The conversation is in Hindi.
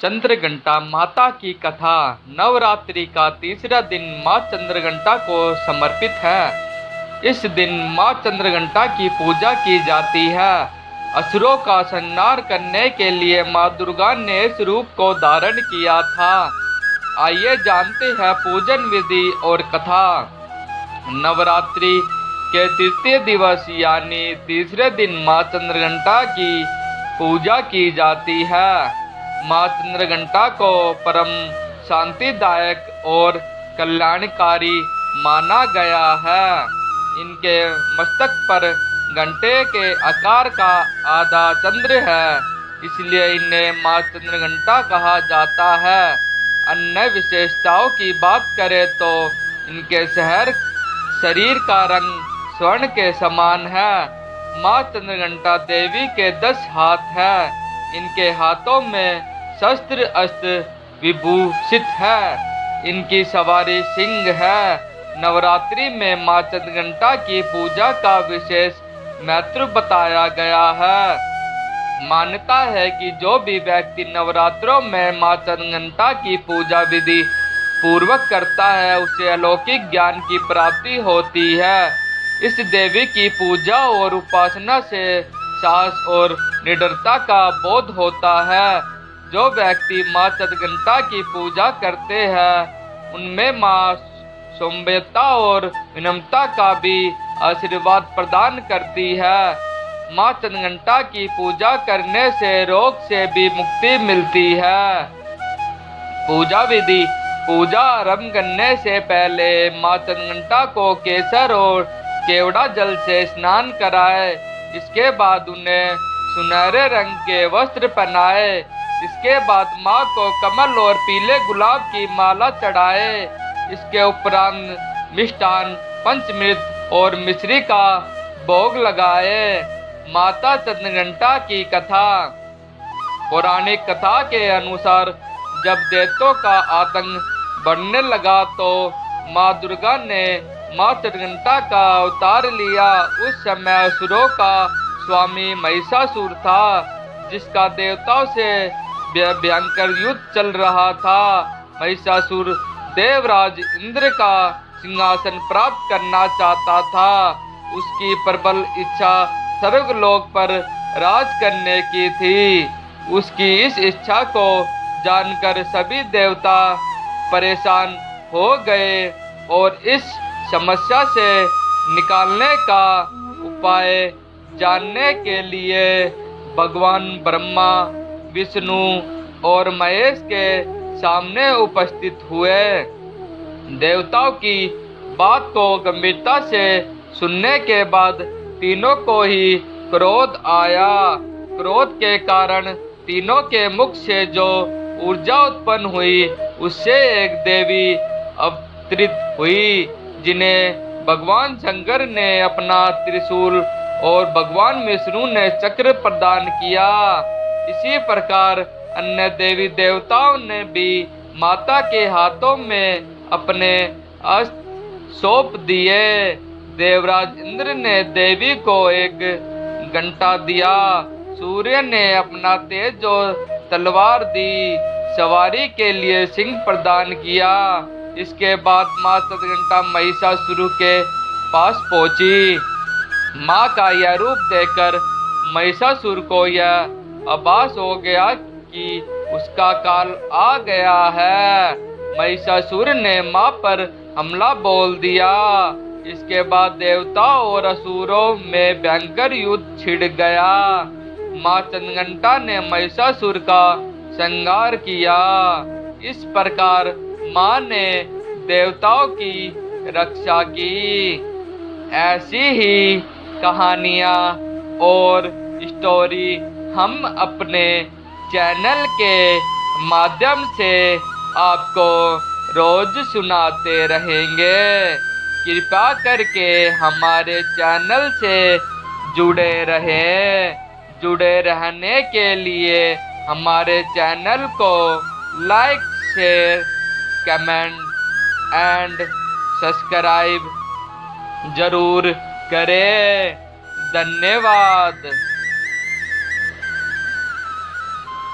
चंद्रघंटा माता की कथा। नवरात्रि का तीसरा दिन माँ चंद्रघंटा को समर्पित है। इस दिन माँ चंद्रघंटा की पूजा की जाती है। असुरों का संहार करने के लिए माँ दुर्गा ने इस रूप को धारण किया था। आइए जानते हैं पूजन विधि और कथा। नवरात्रि के तृतीय दिवस यानी तीसरे दिन माँ चंद्रघंटा की पूजा की जाती है। माँ चंद्रघंटा को परम शांतिदायक और कल्याणकारी माना गया है। इनके मस्तक पर घंटे के आकार का आधा चंद्र है, इसलिए इन्हें माँ चंद्रघंटा कहा जाता है। अन्य विशेषताओं की बात करें तो इनके शरीर का रंग स्वर्ण के समान है। माँ चंद्रघंटा देवी के 10 हाथ है। इनके हाथों में शस्त्र अस्त्र विभूषित है। इनकी सवारी सिंह है। नवरात्रि में माँ चंद्रघंटा की पूजा का विशेष महत्व बताया गया है। मान्यता है कि जो भी व्यक्ति नवरात्रों में माँ चंद्रघंटा की पूजा विधि पूर्वक करता है उसे अलौकिक ज्ञान की प्राप्ति होती है। इस देवी की पूजा और उपासना से साहस और निडरता का बोध होता है। जो व्यक्ति माँ चंद्रघंटा की पूजा करते हैं उनमें माँ सौम्यता और विनम्रता का भी आशीर्वाद प्रदान करती है। माँ चंद्रघंटा की पूजा करने से रोग से भी मुक्ति मिलती है। पूजा विधि। पूजा आरंभ करने से पहले माँ चंद्रघंटा को केसर और केवड़ा जल से स्नान कराए। इसके बाद उन्हें सुनहरे रंग के वस्त्र पहनाए। इसके बाद माँ को कमल और पीले गुलाब की माला चढ़ाए। इसके उपरांत मिष्टान, पंचमृत और मिश्री का भोग लगाए। माता चंद्रघंटा की कथा। पौराणिक कथा के अनुसार जब दैत्यों का आतंक बढ़ने लगा तो माँ दुर्गा ने माँ चंद्रघंटा का अवतार लिया। उस समय असुरों का स्वामी महिषासुर था, जिसका देवताओं से भयंकर युद्ध चल रहा था। महिषासुर देवराज इंद्र का सिंहासन प्राप्त करना चाहता था। उसकी प्रबल इच्छा स्वर्गलोक पर राज करने की थी। उसकी इस इच्छा को जानकर सभी देवता परेशान हो गए और इस समस्या से निकालने का उपाय जानने के लिए भगवान ब्रह्मा, विष्णु और महेश के सामने उपस्थित हुए। देवताओं की बात को गंभीरता से सुनने के बाद तीनों को ही क्रोध आया। क्रोध के कारण तीनों के मुख से जो ऊर्जा उत्पन्न हुई उससे एक देवी अवतरित हुई, जिन्हें भगवान शंकर ने अपना त्रिशूल और भगवान विष्णु ने चक्र प्रदान किया। इसी प्रकार अन्य देवी देवताओं ने भी माता के हाथों में अपने अस्त्र सौंप दिए। देवराज इंद्र ने देवी को एक घंटा दिया। सूर्य ने अपना तेज और तलवार दी। सवारी के लिए सिंह प्रदान किया। इसके बाद माँ चंद्रघंटा महिषासुर के पास पहुंची। माँ का यह रूप देखकर महिषासुर को यह आभास हो गया कि उसका काल आ गया है। महिषासुर ने माँ पर हमला बोल दिया। इसके बाद देवताओं और असुरों में भयंकर युद्ध छिड़ गया। माँ चंद्रघंटा ने महिषासुर का संहार किया। इस प्रकार माँ ने देवताओं की रक्षा की। ऐसी ही कहानियाँ और स्टोरी हम अपने चैनल के माध्यम से आपको रोज सुनाते रहेंगे। कृपया करके हमारे चैनल से जुड़े रहें। जुड़े रहने के लिए हमारे चैनल को like, share, comment and subscribe जरूर करें। धन्यवाद।